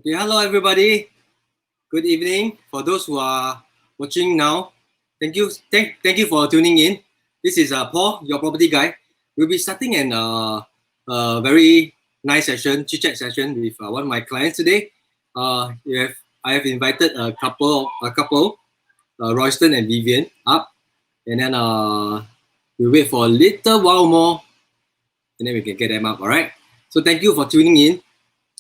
Okay, hello everybody. Good evening. For those who are watching now, thank you for tuning in. This is Paul, your property guy. We'll be starting a very nice session, chit chat session with one of my clients today. I have invited a couple, Royston and Vivian up, and then we wait for a little while more, and then we can get them up. All right. So thank you for tuning in.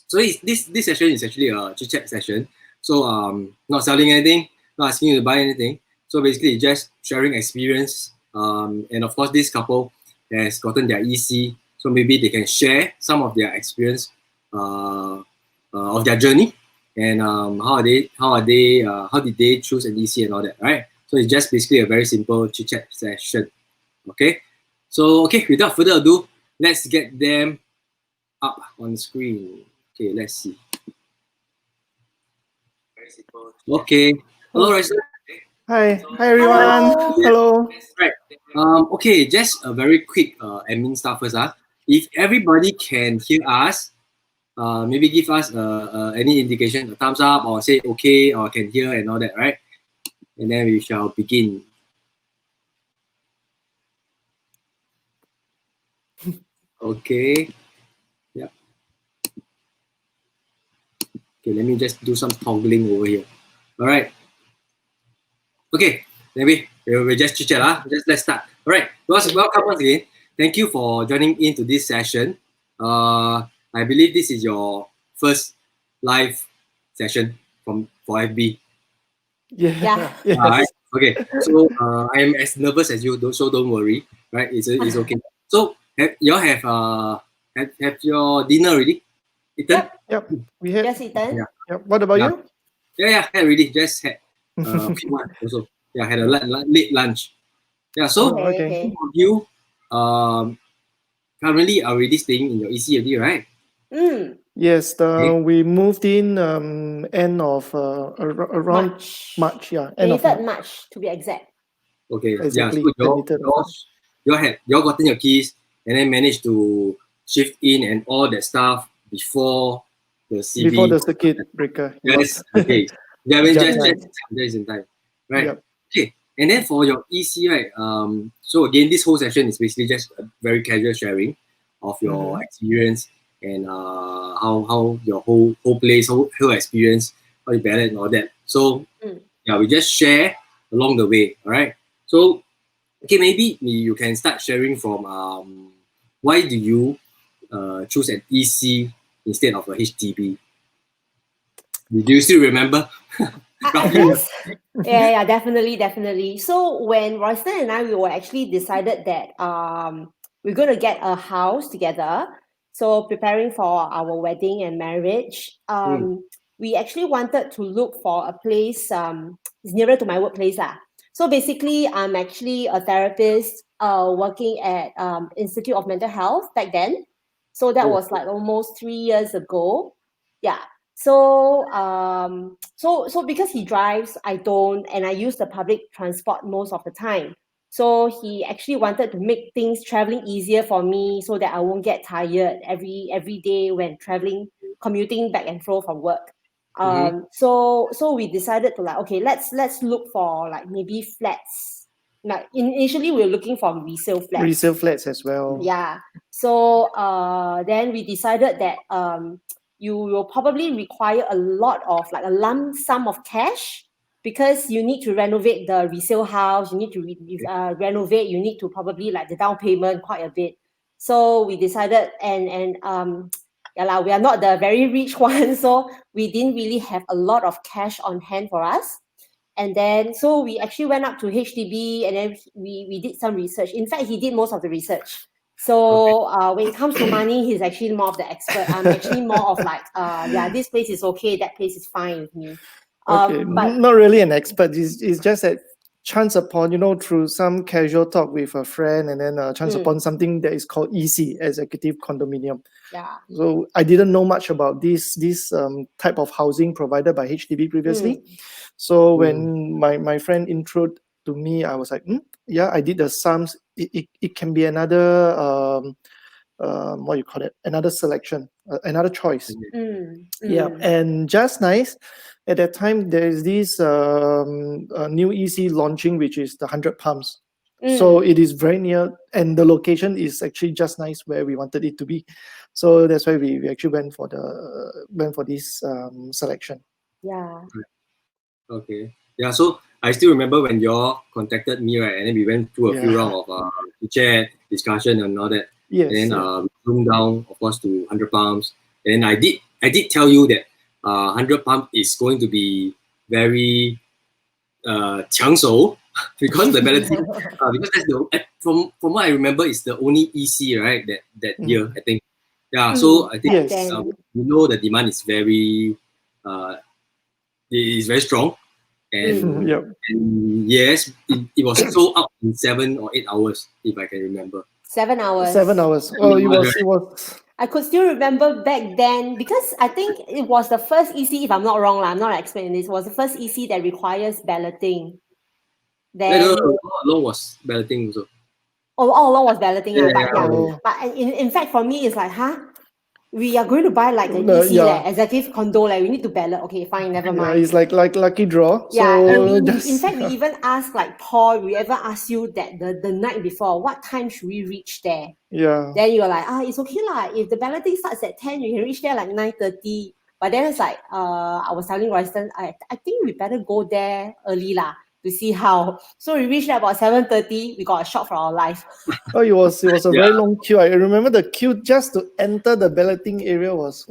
So this session is actually a chit chat session. So not selling anything, not asking you to buy anything. So basically just sharing experience. And of course this couple has gotten their EC, so maybe they can share some of their experience of their journey and how did they choose an EC and all that, right? So it's just basically a very simple chit chat session. Okay. So okay, without further ado, let's get them up on the screen. Okay, let's see. Okay. Hello, Royston. Hi everyone. Hello. Right. Okay, just a very quick admin stuff first. If everybody can hear us, maybe give us any indication, a thumbs up or say okay or can hear and all that, right? And then we shall begin. Okay. Yep. Okay, let me just do some toggling over here. All right. Okay, maybe we'll just chit chat. Let's start. All right. Welcome once again. Thank you for joining into this session. I believe this is your first live session for FB. Yeah. All right. Okay. So I am as nervous as you, so don't worry. Right? It's okay. So y'all have your dinner already? Eaten? Yep. We had. Just eaten. Yeah. Yep. What about you? Yeah. Had already. Just had quick one also. Yeah, had a late lunch. Yeah. So Okay. some of you currently are already staying in your EC already, right? Yes. We moved in end of around March. Yeah. End of 23rd March to be exact. Okay. Exactly. Yeah. So y'all gotten your keys and then managed to shift in and all that stuff before the CB. Before the circuit breaker. Yes. Okay. Yeah. I mean, just in time. Right. Yep. Okay. And then for your EC, right? So again, this whole session is basically just a very casual sharing of your experience and how your whole place, whole experience, how you balance and all that. So yeah, we just share along the way. All right. So okay, maybe you can start sharing from why do you choose an EC instead of a HDB? Do you still remember? Yes. Yeah, definitely. So when Royston and I, we were actually decided that we're going to get a house together. So preparing for our wedding and marriage, we actually wanted to look for a place is nearer to my workplace. So basically, I'm actually a therapist working at Institute of Mental Health back then. So that was like almost 3 years ago. Yeah. So so because he drives, I don't, and I use the public transport most of the time. So he actually wanted to make things traveling easier for me so that I won't get tired every day when traveling, commuting back and forth from work. So we decided to like, okay, let's look for like maybe flats. Now initially we were looking for resale flats. Resale flats as well. Yeah. So then we decided that you will probably require a lot of like a lump sum of cash because you need to renovate the resale house, you need to renovate, you need to probably like the down payment quite a bit. So we decided and we are not the very rich ones, so we didn't really have a lot of cash on hand for us. And then so we actually went up to HDB and then we did some research. In fact, he did most of the research. So when it comes to money, he's actually more of the expert. I'm actually more of like, this place is okay, that place is fine with me. Okay, but not really an expert. It's just that chance upon, through some casual talk with a friend and then chance upon something that is called EC, Executive Condominium. Yeah. So I didn't know much about this type of housing provided by HDB previously. So when my friend introduced to me, I was like, I did the sums. It can be another what you call it, another selection, another choice. Yeah, Mm. and just nice. At that time, there is this new EC launching, which is the 100 Palms. So it is very near, and the location is actually just nice where we wanted it to be. So that's why we actually went for this selection. Yeah. Okay. Yeah, so I still remember when y'all contacted me, right? And then we went through a few Yeah. rounds of Chit Chat, discussion and all that. Yes. And then yeah. we zoomed down, of course, to 100 Palms. And I did tell you that 100 Palms is going to be very 抢手 because the balloting, because that's from what I remember, it's the only EC, right? That year, I think. Yeah, so I think Yes. we know the demand is very it is very strong. And, Yep. and yes, it was sold out in 7 or 8 hours, if I can remember. 7 hours. 7 hours. Oh, it was. I could still remember back then because I think it was the first EC, if I'm not wrong, I'm not explaining this, it was the first EC that requires balloting. Then All along was balloting also. all along was balloting, Yeah, but yeah. Oh. But in fact, for me, it's like, we are going to buy like an EC, Yeah. executive condo, like we need to ballot. Okay, fine, never Yeah, mind. it's like lucky draw. Yeah, So and just, in fact, we even asked like Paul, we ever asked you that the night before, what time should we reach there? yeah. Then you were like, it's okay lah. If the balloting starts at 10, you can reach there like 9:30. But then it's like, I was telling Royston, I think we better go there early lah to see how. So we reached there about 7:30. We got a shock for our life. Oh, it was a very long queue. I remember the queue just to enter the balloting area was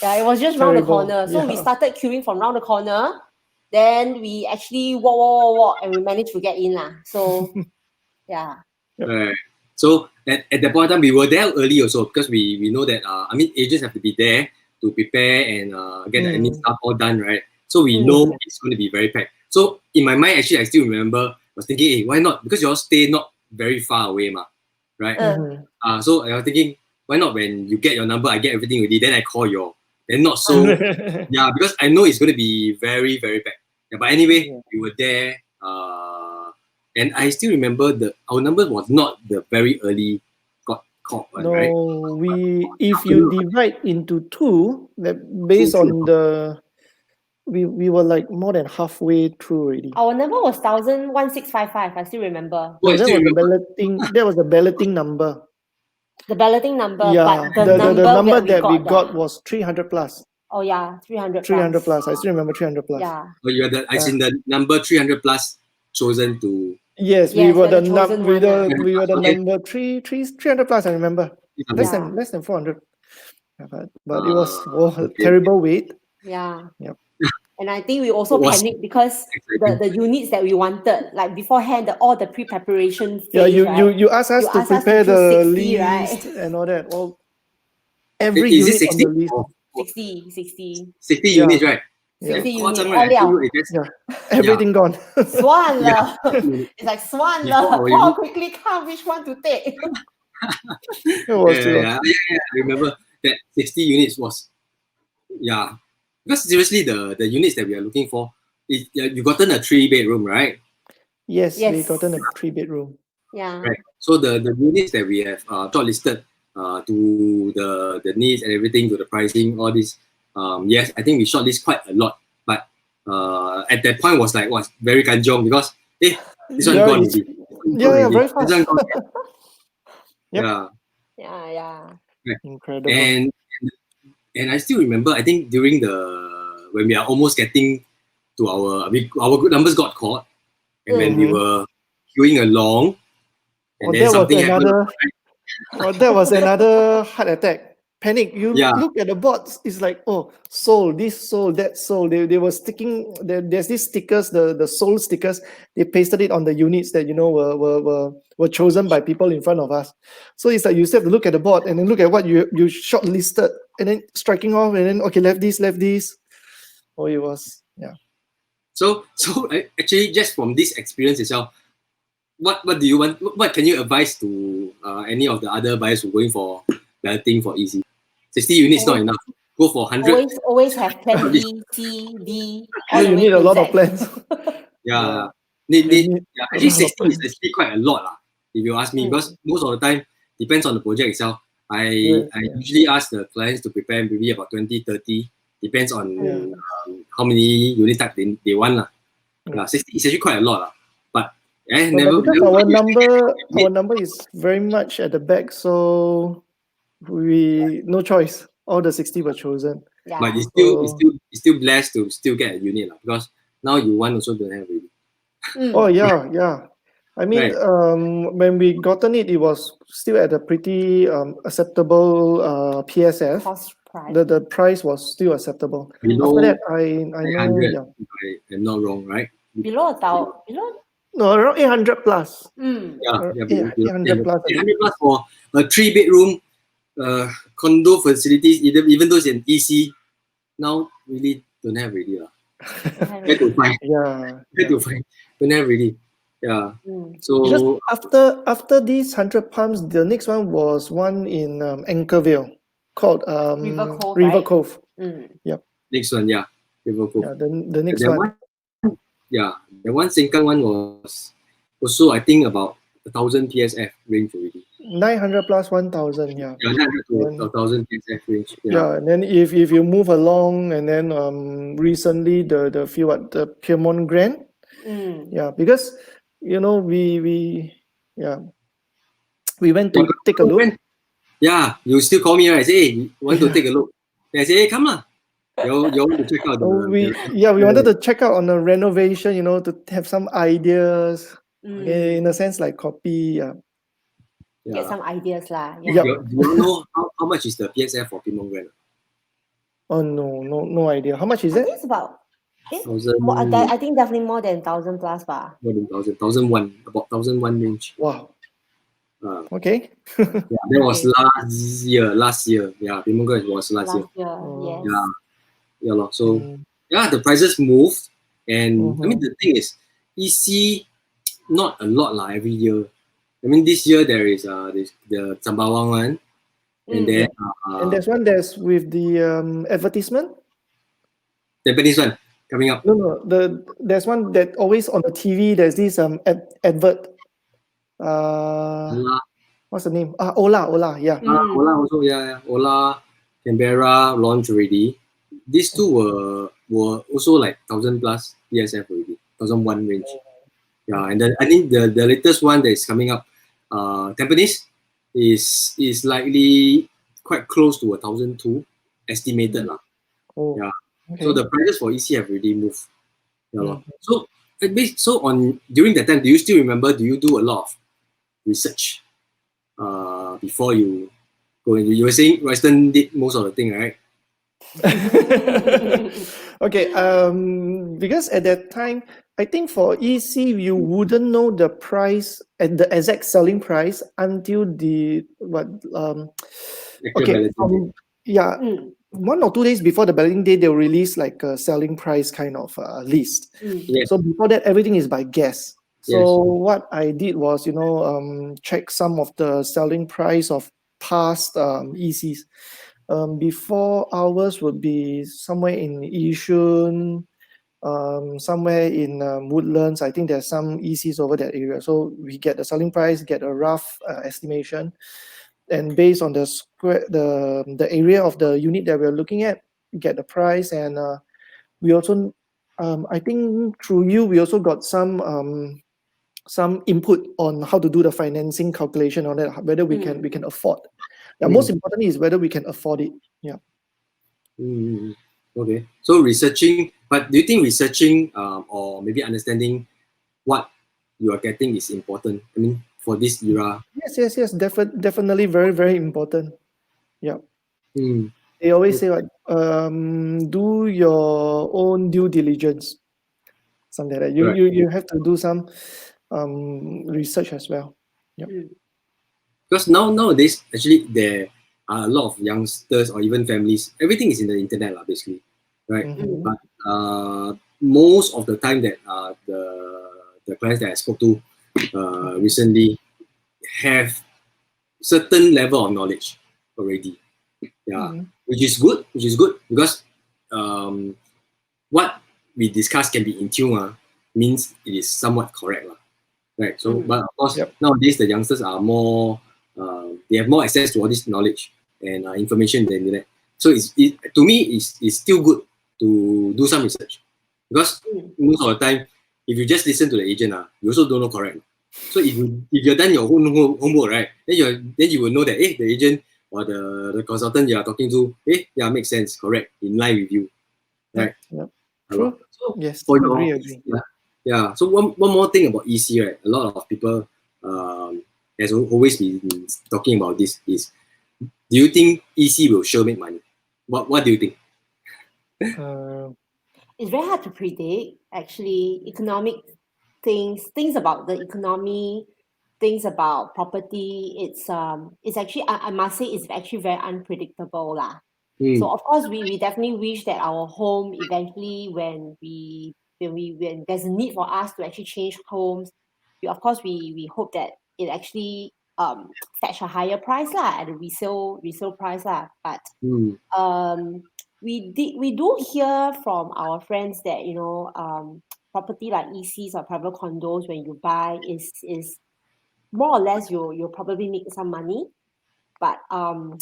Yeah, it was just round the terrible. corner. So we Yeah. started queuing from round the corner. Then we actually walk, and we managed to get in lah. So yeah. Right. So at that point in time, we were there early also because we know that agents have to be there to prepare and get the admin stuff all done, right? So we know it's going to be very packed. So in my mind, actually, I still remember I was thinking, hey, why not? Because you all stay not very far away, right? So I was thinking, why not when you get your number, I get everything ready, then I call you all. Then not so, yeah, because I know it's going to be very, very packed. Yeah, but anyway, we were there. And I still remember our number was not the very early got caught one, No, right? if you divide into two, that based on we were like more than halfway through already. Our number was 1655. I still remember. No, that was the balloting. That was the balloting number. The balloting number, Yeah, but the number that we got was 300 plus. Oh yeah, 300 plus. 300 plus. I still remember 300 plus. Yeah. Oh, you had I seen the number 300 plus chosen to. Yes, we were the chosen one, we were the number 300 plus. I remember less than 400. But it was a terrible wait. Yeah. Yep. And I think we also panicked because the units that we wanted, like beforehand, all the pre-preparation phase, yeah, you asked us to asked prepare the 60, list right? and all that. Well, every is unit it 60? on the list. 60 units, right? 60 units, right? Everything gone. 算了. It's like 算了. Paul quickly count which one to take. I remember that 60 units was, because seriously, the units that we are looking for, you gotten a 3-bedroom, right? Yes, we gotten a 3-bedroom. Yeah. Right. So the units that we have shortlisted to the needs and everything, to the pricing, all this. Yes, I think we shortlist quite a lot, but at that point was very kanjong because this one gone already. Very fast. This one gone. Yep. Yeah. Incredible. And I still remember, I think when we are almost getting to our good numbers got caught, and when we were queuing along, and then something happened. That was another heart attack. Panic. You look at the boards, it's like, sold, this sold, that sold. They were sticking, there's these stickers, the sold stickers, they pasted it on the units that, were chosen by people in front of us. So it's like you still have to look at the board and then look at what you shortlisted and then striking off and then, okay, left this. Oh, it was, So actually, just from this experience itself, what do you want? What can you advise to any of the other buyers who are going for balloting for easy? 60 units not enough. Go for 100. Always have plan B, C, D. You need a lot of plans. Actually, 60 is actually quite a lot, if you ask me, because most of the time depends on the project itself. I usually ask the clients to prepare maybe about 20, 30, depends on how many unit type they want lah. 60 is actually quite a lot lah. But because our number is very much at the back, so we no choice. All the 60 were chosen. Yeah. But it's still blessed to still get a unit lah, because now you want also don't have really. Oh yeah. I mean, when we gotten it, it was still at a pretty acceptable PSF. Cost price. The price was still acceptable. Below After that, I know, 900, if I am not wrong, right? Below 1,000. No, around 800 plus. Yeah, 800 plus. 800 plus for a 3-bedroom condo facilities, even though it's an EC, now really don't have really lah. Where to find? Where to find? Don't have really. Yeah. So just after these 100 pumps, the next one was one in Anchorvale called River Cove. Yep. Next one, yeah, River Cove. Yeah, the next one. Yeah, the one Sengkang one was also, I think, about 1,000 PSF range already. 900 plus 1,000, yeah. Yeah, 900 to 1,000 PSF range. Yeah, and then if you move along, and then recently the Piedmont Grand. Yeah, because we went to take a look. Yeah, you still call me, right? Say, hey, you want to take a look? Then I say, hey, come on. You want to check out we wanted to check out on the renovation, to have some ideas. Okay, in a sense, like copy. Get some ideas lah. Yeah. Do you know how much is the PSF for Piedmont Grand? Oh no idea. How much is it? It's about 1,000. I think definitely more than 1,000 plus ba. More than 1,000, 1,001, about 1,001 range. Wow. Okay. Yeah, that was last year. Yeah, Piedmont Grand was last year. Yes. Yeah. So the prices moved, and I mean the thing is, EC not a lot lah every year. I mean this year there is the Sembawang one, and then and there's with the advertisement. Tampines one coming up. No, there's one that always on the TV. There's this advert. What's the name? Ola, yeah. Ola also, yeah. Ola, Canberra launched already. These two were also like 1,000 plus PSF already, 1,001 range. Yeah, and then I think the latest one that is coming up, Tampines, is likely quite close to 1,002 estimated lah. Yeah. Okay. So the prices for EC have already moved. Yeah. So during that time, do you still remember? Do you do a lot of research before you go in? You were saying Royston did most of the thing, right? Okay. Because at that time, I think for EC you wouldn't know the price and the exact selling price until the 1 or 2 days before the balloting day, they'll release like a selling price kind of list. Yes. So before that, everything is by guess. So what I did was, check some of the selling price of past ECs. Before ours would be somewhere in Yishun, somewhere in Woodlands. I think there's some ECs over that area. So we get the selling price, get a rough estimation, and based on the area of the unit that we're looking at, get the price. And we also, I think through you, we also got some input on how to do the financing calculation on that, whether we can afford. Most importantly is whether we can afford it. Yeah. Okay. So researching, but do you think researching or maybe understanding what you are getting is important? I mean, for this era. Yes. Definitely very, very important. Yeah. They always say like, do your own due diligence. Something like that. You have to do some research as well. Yeah. Because nowadays, actually, there are a lot of youngsters or even families. Everything is in the internet, basically, right? But most of the time that the clients that I spoke to recently have certain level of knowledge already. Yeah, which is good because what we discuss can be in tune means it is somewhat correct, right? So, but of course nowadays the youngsters are more they have more access to all this knowledge and information than the internet. So to me, it's still good to do some research, because most of the time, if you just listen to the agent, you also don't know correct. So if you're done your own homework, right, then you will know that the agent or the consultant you are talking to, makes sense, correct, in line with you, right? Yep. True. So Yes. for Agree. yeah. So one more thing about EC, right? A lot of people has always been talking about this is, do you think EC will sure make money? What do you think? It's very hard to predict, actually. Economic things about the economy, things about property. It's actually, I must say, it's actually very unpredictable lah. So of course we definitely wish that our home eventually, when there's a need for us to actually change homes, we hope that it actually fetch a higher price lah, at the resale price lah. But we do hear from our friends that property like ECs or private condos, when you buy, is more or less you'll probably make some money. But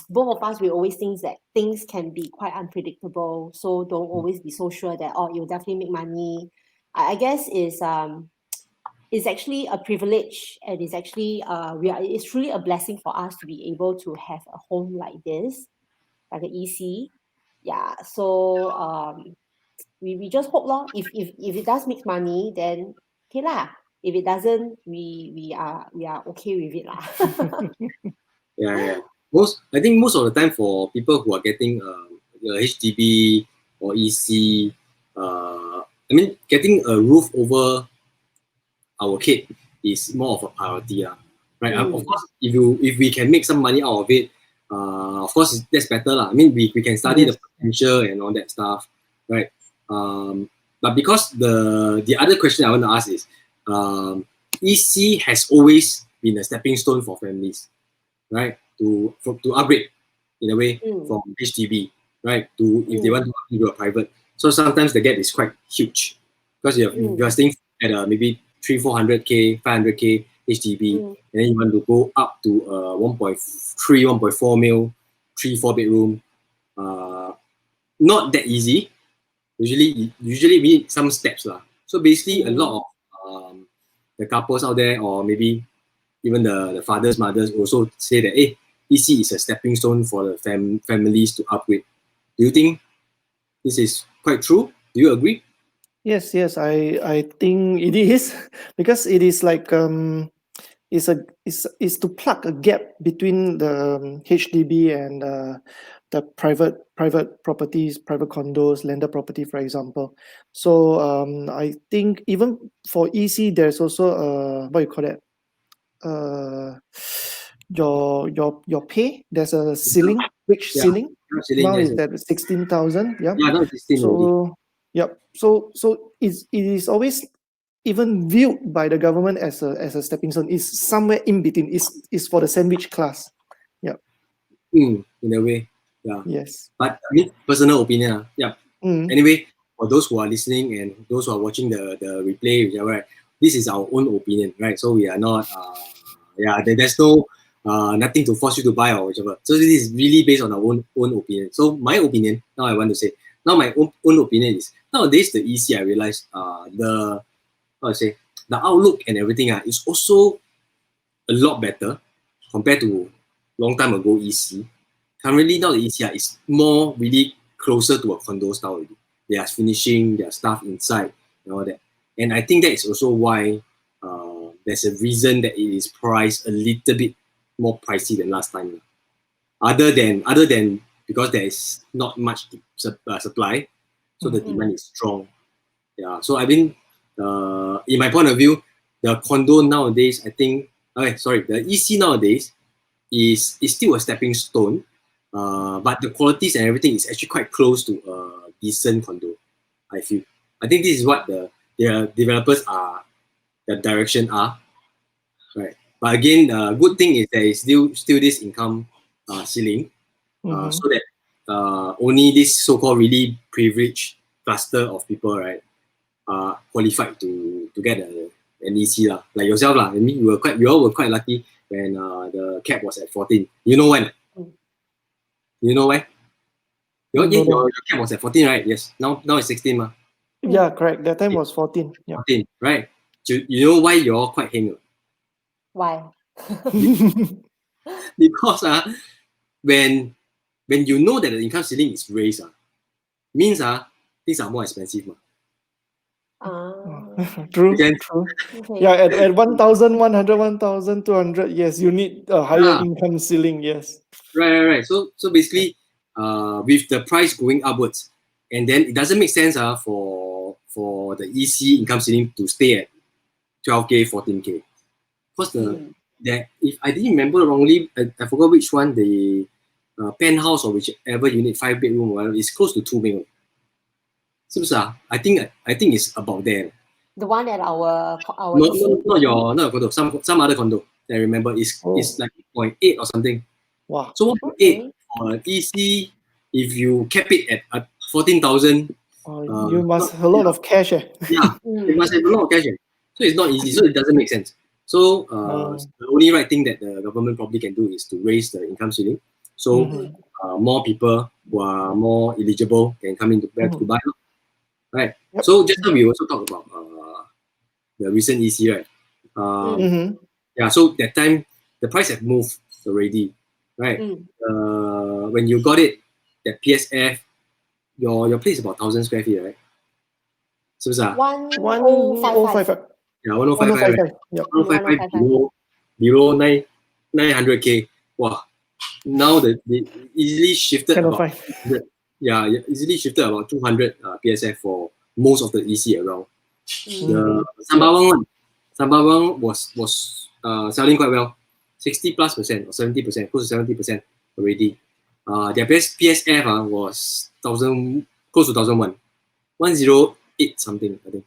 both of us, we always think that things can be quite unpredictable, so don't always be so sure that you'll definitely make money. I guess is actually a privilege, and it's actually it's truly a blessing for us to be able to have a home like this, like an EC. Yeah, so we just hope lor. If it does make money, then okay lah. If it doesn't, we are okay with it lah. Yeah. I think most of the time, for people who are getting HDB or EC, getting a roof over our head is more of a priority, right? Of course, if we can make some money out of it, of course that's better lah. I mean, we can study the potential and all that stuff, right? But because the other question I want to ask is, EC has always been a stepping stone for families, right? To upgrade in a way from HDB, right? To if they want to upgrade to a private. So sometimes the gap is quite huge, because you're staying at maybe 300-400K, 500K HDB, and then you want to go up to 1.3, 1.4 mil, 3-4 bedroom. Not that easy. Usually we need some steps lah. So basically, a lot of the couples out there, or maybe even the fathers, mothers, also say that EC is a stepping stone for the families to upgrade. Do you think this is quite true? Do you agree? Yes, I think it is, because it is like is to plug a gap between the HDB and the private properties, private condos, landed property, for example. So I think even for EC, there's also what you call that, your pay. There's a ceiling, which ceiling. Now is that 16,000. Yeah. Yeah, not 16. So yep. So it is always even viewed by the government as a stepping stone. Is somewhere in between. Is for the sandwich class. Yeah. In a way. Yeah. Yes. But I mean, personal opinion. Yeah. Anyway, for those who are listening and those who are watching the replay, right, this is our own opinion, right? So we are not there's no nothing to force you to buy or whichever. So this is really based on our own opinion. So my opinion, my own opinion is, nowadays the EC, I realize the outlook and everything is also a lot better compared to long time ago EC. Currently now the EC is more really closer to a condo style already. They are finishing their stuff inside and all that. And I think that is also why there's a reason that it is priced a little bit more pricey than last time. Other than because there is not much supply, so the demand is strong. Yeah. So I mean, in my point of view, the condo nowadays, I think, the EC nowadays is still a stepping stone, but the qualities and everything is actually quite close to a decent condo, I feel. I think this is what the developers are, the direction are, right? But again, the good thing is there is still this income ceiling, so that only this so-called really privileged cluster of people, right, are qualified to get an EC lah, like yourself lah. I mean, you all were quite lucky when the cap was at 14. You know when? You know why? Your cap was at 14, right? Yes. Now it's 16 ma. Yeah, correct. That time was 14. Yeah. 14, right? You know why you're quite heng? Why? Because when you know that the income ceiling is raised, means things are more expensive ma. True, Okay. true. Okay. Yeah, at 1,100, 1,200, yes, you need a higher income ceiling, yes. Right. So basically, with the price going upwards, and then it doesn't make sense for the EC income ceiling to stay at 12K, 14K. Because if I didn't remember wrongly, I forgot which one, the penthouse or whichever unit, 5-bedroom, whatever, is close to 2 million. I think it's about there. The one at our not your condo, some other condo that I remember is like 0.8 or something. Wow. So 1.8 for an EC, if you cap it at 14,000, you must have a lot of cash. Yeah, you must have a lot of cash. So it's not easy. So it doesn't make sense. So the only right thing that the government probably can do is to raise the income ceiling. So more people who are more eligible can come into to buy. Right. Yep. So just now we also talked about the recent EC, right? Yeah. So that time the price had moved already, right? When you got it, that PSF, your place is about 1,000 square feet, right? So 1055. Yeah, 1055. Right? Yep. 1055 below 900K. Wow. Now they easily shifted about 200. Yeah, easily shifted about 200 PSF for most of the EC around. The Sembawang was selling quite well, 60+% or 70%, close to 70% already. Their best PSF was close to 1,001, 108 something, I think,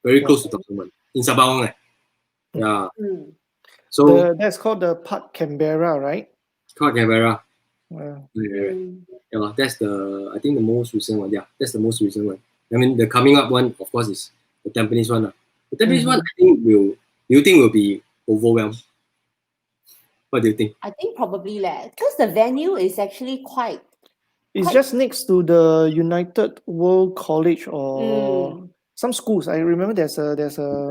very close to 1,001 in Sembawang. Yeah. So that's called the Park Canberra, right? Called Canberra. Wow. Yeah, that's I think the most recent one. Yeah, that's the most recent one. I mean, the coming up one, of course, is the Tampines one. The Tampines one, I think will be overwhelmed. What do you think? I think probably because the venue is actually quite. It's just next to the United World College or some schools. I remember there's a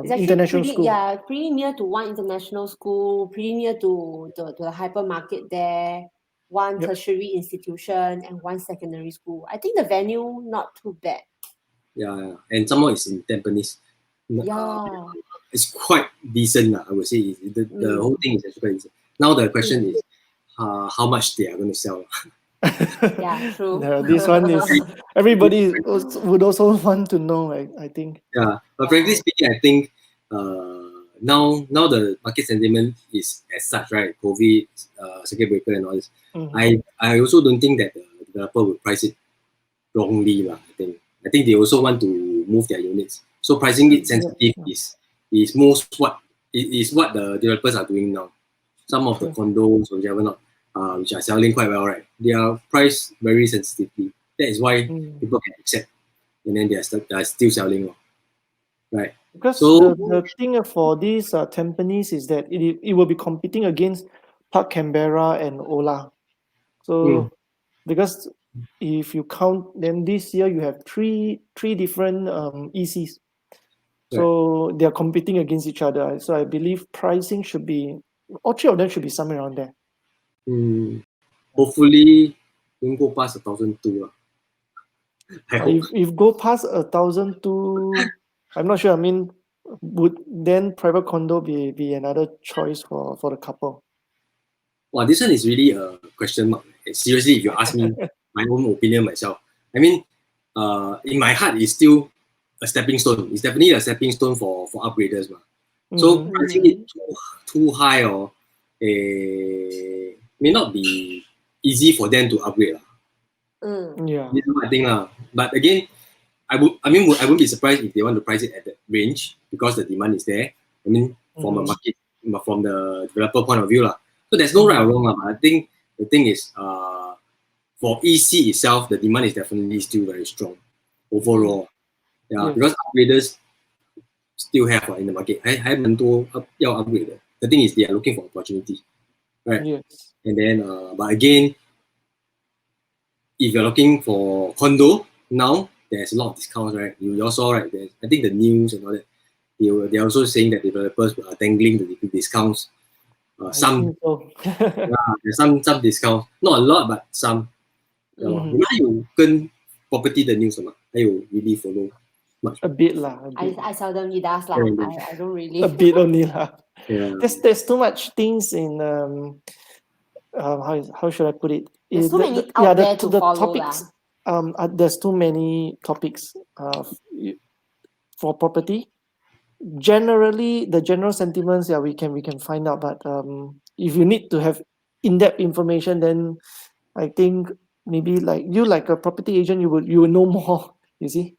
international school. Yeah, pretty near to one international school, pretty near to the hypermarket there, one tertiary institution and one secondary school. I think the venue not too bad. Yeah, and some more is in Tampines. Yeah. It's quite decent, I would say. The whole thing is actually quite decent. Now the question is how much they are going to sell. Yeah, true. This one is everybody would also want to know, I think. Yeah, but frankly speaking, I think now the market sentiment is as such, right? COVID, circuit breaker, and all this. I also don't think that the developer will price it wrongly, I think they also want to move their units. So pricing it sensitive is what the developers are doing now. Some of the condos or whatever not, which are selling quite well, right? They are priced very sensitively. That is why people can accept, and then they are still selling, right? Because the thing for these Tampines is that it will be competing against Park Canberra and Ola. So because if you count, then this year you have three different ECs. So they are competing against each other. So I believe pricing should be, all three of them should be somewhere around there. Hopefully, don't go past 1,200. If go past 1,200, I'm not sure. I mean, would then private condo be another choice for the couple? Well, this one is really a question mark. Seriously, if you ask me my own opinion myself, I mean, in my heart, it's still a stepping stone. It's definitely a stepping stone for upgraders. So pricing it too high or may not be easy for them to upgrade. Yeah. This is what I think. But again, I wouldn't be surprised if they want to price it at that range because the demand is there. I mean, from a market, from the developer point of view. So there's no right or wrong. But I think the thing is, for EC itself, the demand is definitely still very strong overall. Yeah, because upgraders, still have in the market. 还蛮多 要 upgrade 的. The thing is they are looking for opportunity, right? Yes. And then but again, if you're looking for condo now, there's a lot of discounts, right? You also right. I think the news and all that. They're also saying that developers are dangling the discounts. I Some think so. there's some discounts, not a lot, but some. 对咯，你们还有跟 property 的 news 吗？还有 really follow much? A bit lah. I seldom does lah. I don't really. A bit only lah. Yeah. There's too much things in how should I put it? There's too many out there to follow topics. There's too many topics for property. Generally, the general sentiments, yeah, we can find out. But if you need to have in-depth information, then I think maybe like a property agent, you will know more. You see.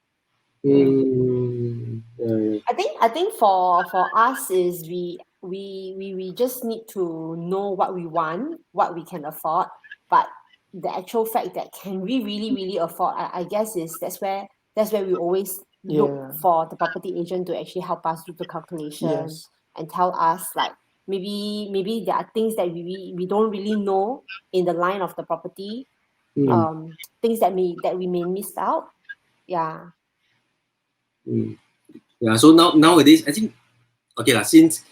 I think for us is we just need to know what we want, what we can afford, but the actual fact that can we really afford, I guess that's where we always look for the property agent to actually help us do the calculation and tell us like maybe there are things that we don't really know in the line of the property, things that we may miss out. Yeah. Yeah, so nowadays I think okay since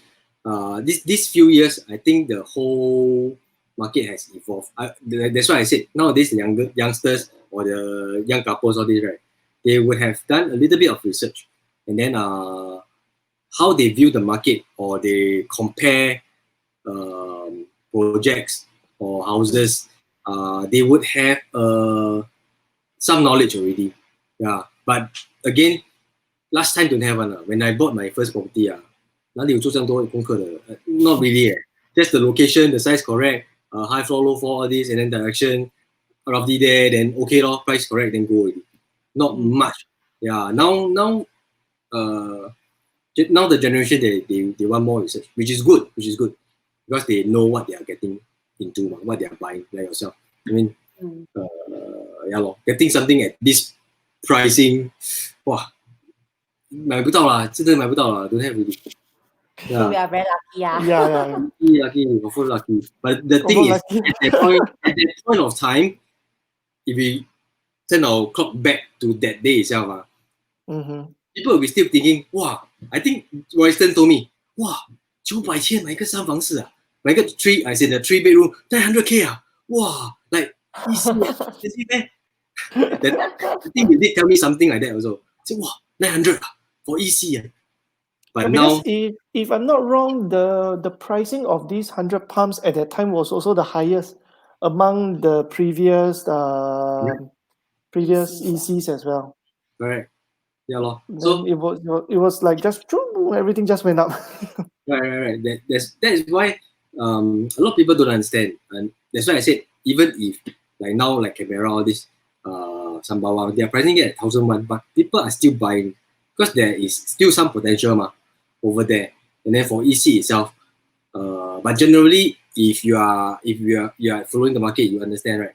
these few years I think the whole market has evolved. That's why I said nowadays the youngsters or the young couples all this, right, they would have done a little bit of research and then how they view the market or they compare projects or houses, they would have some knowledge already. Yeah, but again, last time don't have one. When I bought my first property, 哪里有做这样多功课的? Not really. Just the location, the size correct, high floor, low floor, all this, and then direction, roughly there, then okay lor, price correct, then go already. Not much. Yeah. Now the generation they want more research, which is good because they know what they are getting into, what they are buying, like yourself. I mean, yeah lor, getting something at this pricing, wow. 买不到啦，真的买不到啦 don't have really. So we are very lucky, lucky, hopefully lucky. But the thing is, at that point of time, if we turn our clock back to that day itself, people will be still thinking, wow, I think Royston told me, wow, 900千买一个三房式啊，买一个 I said the 3 bedroom 900K 啊，哇 like easy man. I think you did tell me something like that also. Say, wow, 900 for EC. But because now, if I'm not wrong, the pricing of these 100 pumps at that time was also the highest among the previous ECs as well. Correct. Yeah, lor. So it was like just everything just went up. Right. That is why a lot of people don't understand, and that's why I said even if like now like Canberra all this Sembawang, they are pricing it at 1,001, but people are still buying because there is still some potential over there. And then for EC itself, but generally if you are following the market, you understand, right?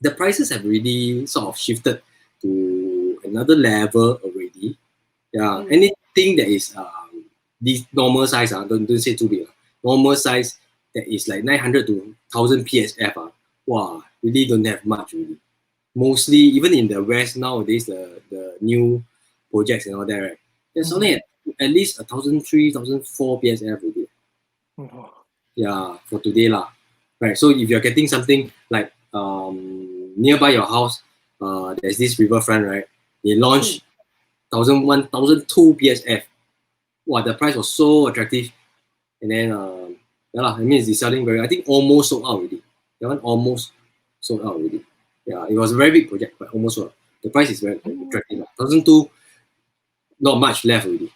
The prices have really sort of shifted to another level already. Yeah, anything that is this normal size, don't say too big. Normal size that is like 900 to 1,000 PSF. Wow, really don't have much really. Mostly, even in the West nowadays, the new projects and all that, right? There's only at least 1,003, 1,004 PSF already. Yeah, for today lah. Right. So if you're getting something like nearby your house, there's this riverfront, right? They launched 1,001, 1,002 PSF. Wow, the price was so attractive. And then I mean it's selling I think almost sold out already. That one almost sold out already. Yeah, it was a very big project, but almost sold out. The price is very attractive. 1,002, not much left already.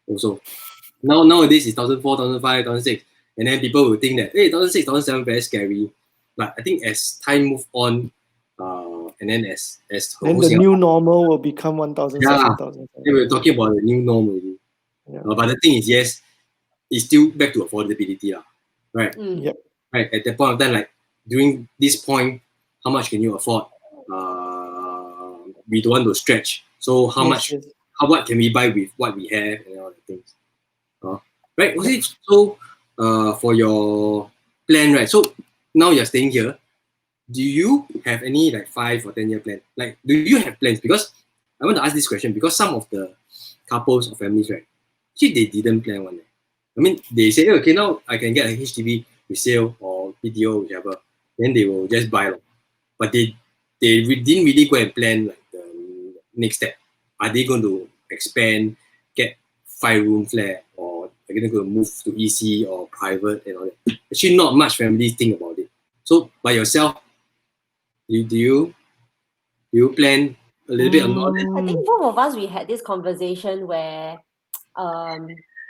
Also, nowadays it's 1,004, 1,005, 1,006, and then people will think that 1,006, 1,007 very scary. But I think as time move on, and then as then the new normal will become 1,007, 1,007. We're talking about the new norm already. Yeah. But the thing is, yes, it's still back to affordability, right? Yep. Right. At that point of time, like during this point, how much can you afford? We don't want to stretch. So how much what can we buy with what we have and all the things. Right? Was it so? For your plan, right? So now you're staying here. Do you have any like 5 or 10 year plan? Like, do you have plans? Because I want to ask this question because some of the couples or families, right? Actually, they didn't plan one. I mean, they say, okay, now I can get a HDB resale or PTO, whichever. Then they will just buy. But they didn't really go and plan like the next step. Are they going to expand, get 5-room flat, or are they going to move to EC or private and all that? Actually, not much families think about it. So by yourself, do you plan a little bit on all that? I think both of us we had this conversation where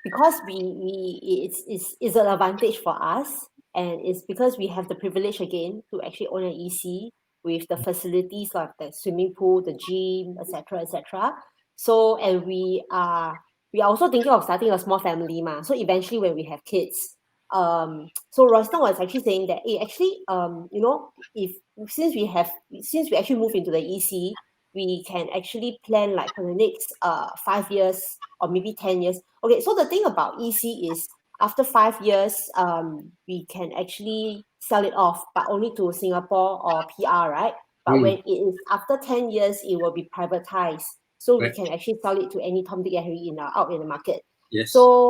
because it's an advantage for us, and it's because we have the privilege again to actually own an EC with the facilities like the swimming pool, the gym, etc., etc. So, and we are also thinking of starting a small family, so eventually when we have kids, so Royston was actually saying that actually if since we actually moved into the EC, we can actually plan like for the next 5 years or maybe 10 years. Okay, so the thing about EC is after 5 years, we can actually sell it off, but only to Singapore or PR, right? But when it is after 10 years, it will be privatized. So we can actually sell it to any Tom, Dick, and Harry out in the market. Yes. So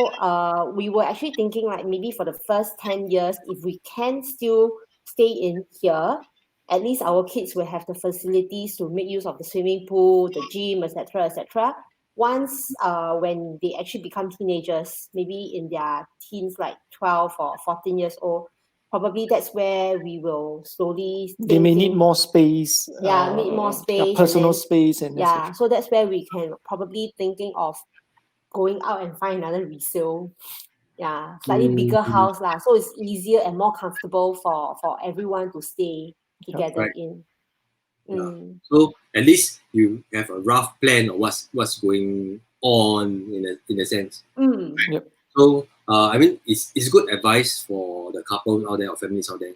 we were actually thinking like maybe for the first 10 years, if we can still stay in here, at least our kids will have the facilities to make use of the swimming pool, the gym, etc., etc. Once when they actually become teenagers, maybe in their teens, like 12 or 14 years old, probably that's where we will slowly They may need more space. need more space, personal and then, space, and so that's where we can probably thinking of going out and find another resale. Slightly bigger house lah, so it's easier and more comfortable for everyone to stay together in. So at least you have a rough plan of what's going on in a sense. Yep. So I mean it's good advice for the couples out there or families out there.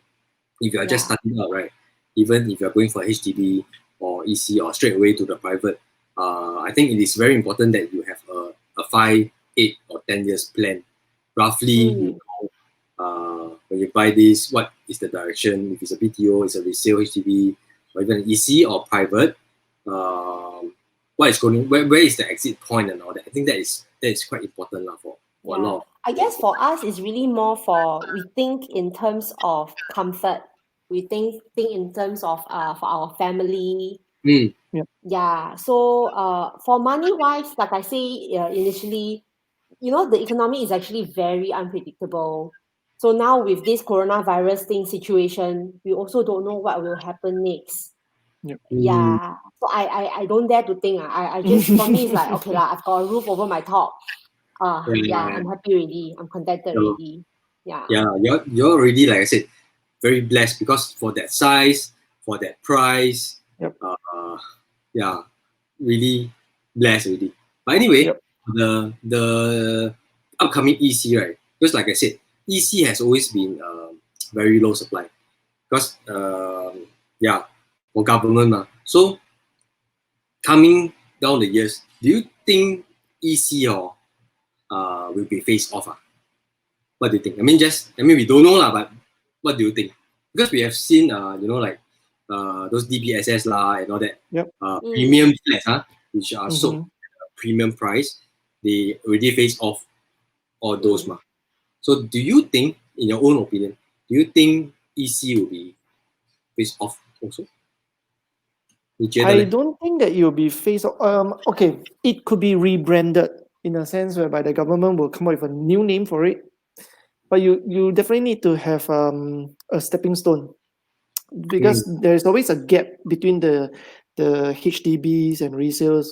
If you are just starting out, right? Even if you're going for HDB or EC or straight away to the private, I think it is very important that you have a 5, 8, or 10 years plan. Roughly, you know, when you buy this, what is the direction? If it's a PTO, it's a resale HDB, or even an EC or private. What is going? Where is the exit point and all that? I think that is quite important for a lot of. I guess for us, it's really more for we think in terms of comfort. We think in terms of for our family. So for money wise, like I say initially, the economy is actually very unpredictable. So now with this coronavirus situation, we also don't know what will happen next. So I don't dare to think. I just, for me, it's like, okay lah, I've got a roof over my top. I'm happy already. I'm contented already. You're already, like I said, very blessed because for that size, for that price, really blessed already. But anyway, the upcoming EC, right? Because like I said, EC has always been very low supply because for government. So coming down the years, do you think EC or will be phased off? What do you think? I mean, we don't know lah, but what do you think? Because we have seen, like those DBSS lah and all that, premium flats, which are sold at a premium price, they already phase off all those. So do you think, in your own opinion, do you think EC will be phased off also? I don't think that it will be phased off. Okay, it could be rebranded in a sense whereby the government will come up with a new name for it. But you definitely need to have a stepping stone, because there's always a gap between the HDBs and resales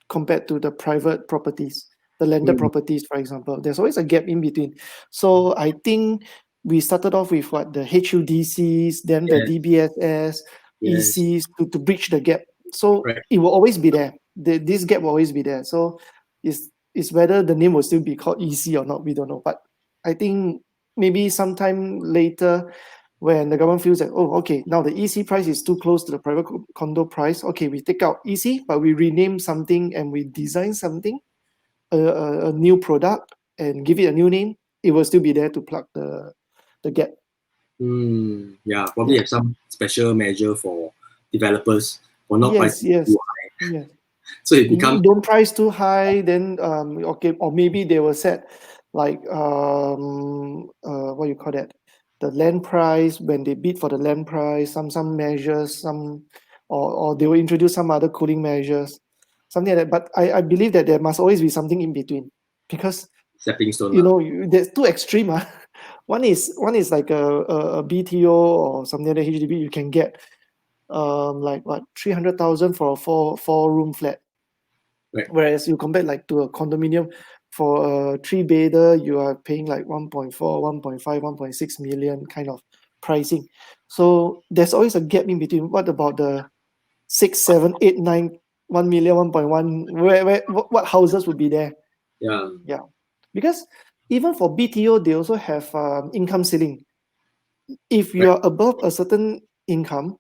compared to the private properties, the landed properties, for example. There's always a gap in between. So I think we started off with the HUDCs, then the DBSS, ECs to bridge the gap. So it will always be there. This gap will always be there. So it's whether the name will still be called EC or not, we don't know. But I think maybe sometime later, when the government feels that, oh, okay, now the EC price is too close to the private condo price. Okay, we take out EC, but we rename something and we design something, a new product, and give it a new name. It will still be there to plug the gap. Yeah, probably have some special measure for developers for not pricing too high. Yes. So it becomes Don't price too high, then okay, or maybe they will set like what you call that, the land price when they bid for the land price, some measures, or they will introduce some other cooling measures, something like that. But I believe that there must always be something in between, because stepping stone. you know there's two extreme. One is like a BTO or something like HDB you can get like what 300,000 for a four room flat. Right. Whereas you compare like to a condominium, for a three-bedder, you are paying like 1.4, 1.5, 1.6 million kind of pricing. So there's always a gap in between. What about the 6, 7, 8, 9, 1 million, 1.1? What houses would be there? Yeah. Because even for BTO, they also have income ceiling. If you are above a certain income,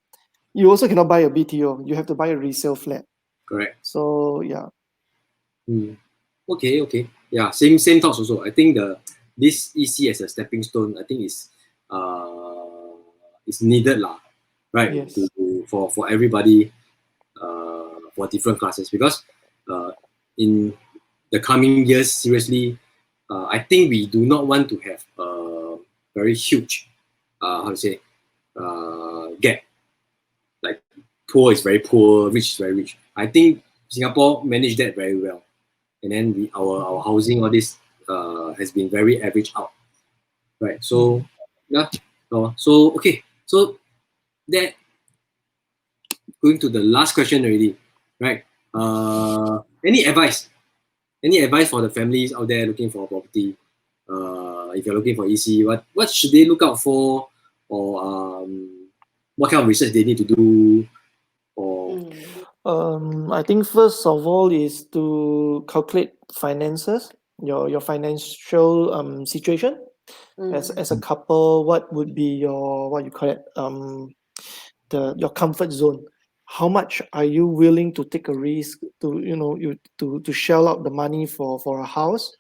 you also cannot buy a BTO. You have to buy a resale flat. Correct. So yeah. Okay. Yeah, same thoughts also. I think this EC as a stepping stone, I think is needed lah, right? Yes. For everybody, for different classes, because in the coming years, seriously, I think we do not want to have a very huge, gap. Like poor is very poor, rich is very rich. I think Singapore managed that very well. And then our housing, all this has been very average out, right? So yeah, so okay, so that going to the last question already, right? Any advice for the families out there looking for a property? If you're looking for EC, what should they look out for, or what kind of research they need to do, or I think first of all is to calculate finances, your financial situation. As a couple, what would be your, what you call it, your comfort zone? How much are you willing to take a risk to shell out the money for a house?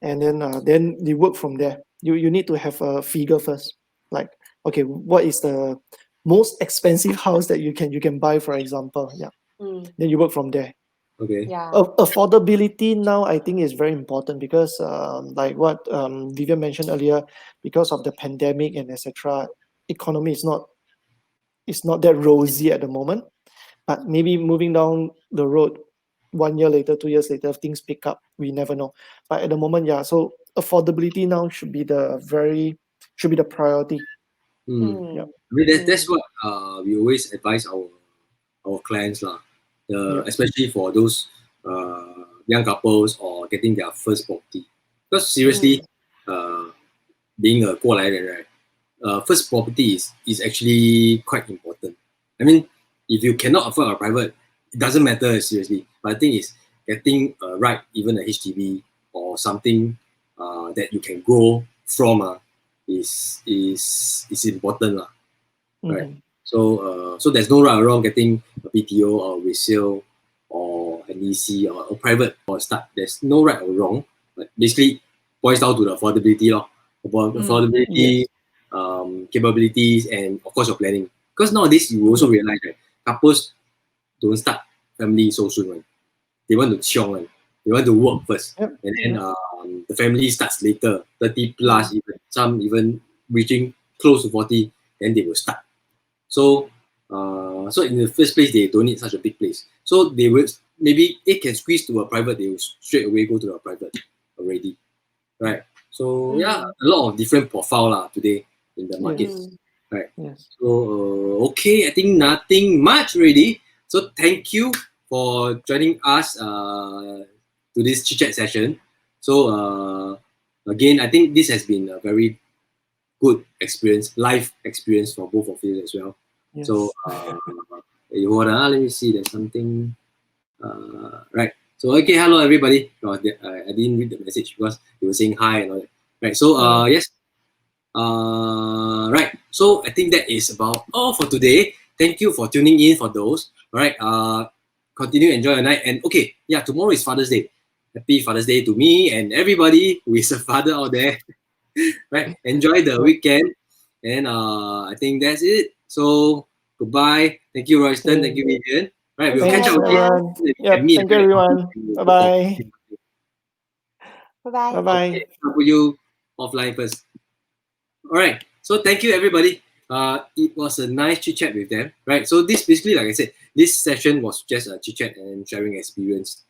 And then you work from there. You need to have a figure first, like, okay, what is the most expensive house that you can buy, for example? Then you work from there. okay, Affordability now, I think, is very important, because like what Vivian mentioned earlier, because of the pandemic and etc., economy is not that rosy at the moment. But maybe moving down the road 1 year later, 2 years later, things pick up, we never know. But at the moment, so affordability now should be the priority. I mean, that's what we always advise our clients lah. Especially for those young couples or getting their first property. Because seriously, being a 过来人, right, first property is actually quite important. I mean, if you cannot afford a private, it doesn't matter seriously. But the thing is, getting right, even a HDB or something that you can grow from is important lah, right? So there's no right or wrong getting a BTO or resale or an EC or a private or start. There's no right or wrong, but basically boils down to the affordability lor. Affordability, capabilities, and of course your planning. Because nowadays you also realize that couples don't start family so soon, right? They want to chiong, right? They want to work first, and then the family starts later, 30 plus, some even reaching close to 40, then they will start. So in the first place, they don't need such a big place. So they will, maybe it can squeeze to a private, they will straight away go to a private already, right? So a lot of different profile today in the market, right? So okay, I think nothing much already. So thank you for joining us to this Chit Chat session. So again, I think this has been a very good experience, life experience for both of you as well. So hold on, let me see, there's something, right. So okay, hello everybody. I didn't read the message because they were saying hi and all that. Right, so yes, right. So I think that is about all for today. Thank you for tuning in for those. All right. Continue enjoy your night. And okay, yeah, tomorrow is Father's Day. Happy Father's Day to me and everybody who is a father out there. Right. Enjoy the weekend. And I think that's it. So goodbye. Thank you, Royston. Thank you, Vivian. Right. We'll Thanks, catch up everyone. again. Yep. Thank you, everyone. Bye bye. Bye-bye. Bye bye. Okay, I'll put you offline first. All right. So thank you, everybody. It was a nice chit chat with them, right? So this basically, like I said, this session was just a chit chat and sharing experience,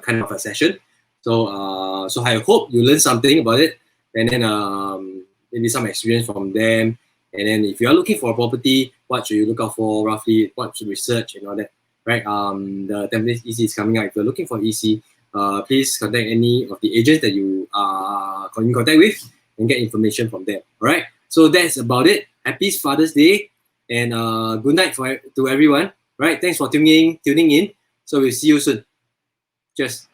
kind of a session. So, so I hope you learned something about it, and then maybe some experience from them. And then if you are looking for a property, what should you look out for roughly? What should research and all that, right? The Tampines EC is coming out. If you're looking for EC, please contact any of the agents that you are in contact with and get information from them. All right. So that's about it. Happy Father's Day and good night to everyone. Right. Thanks for tuning in. So we'll see you soon. Cheers.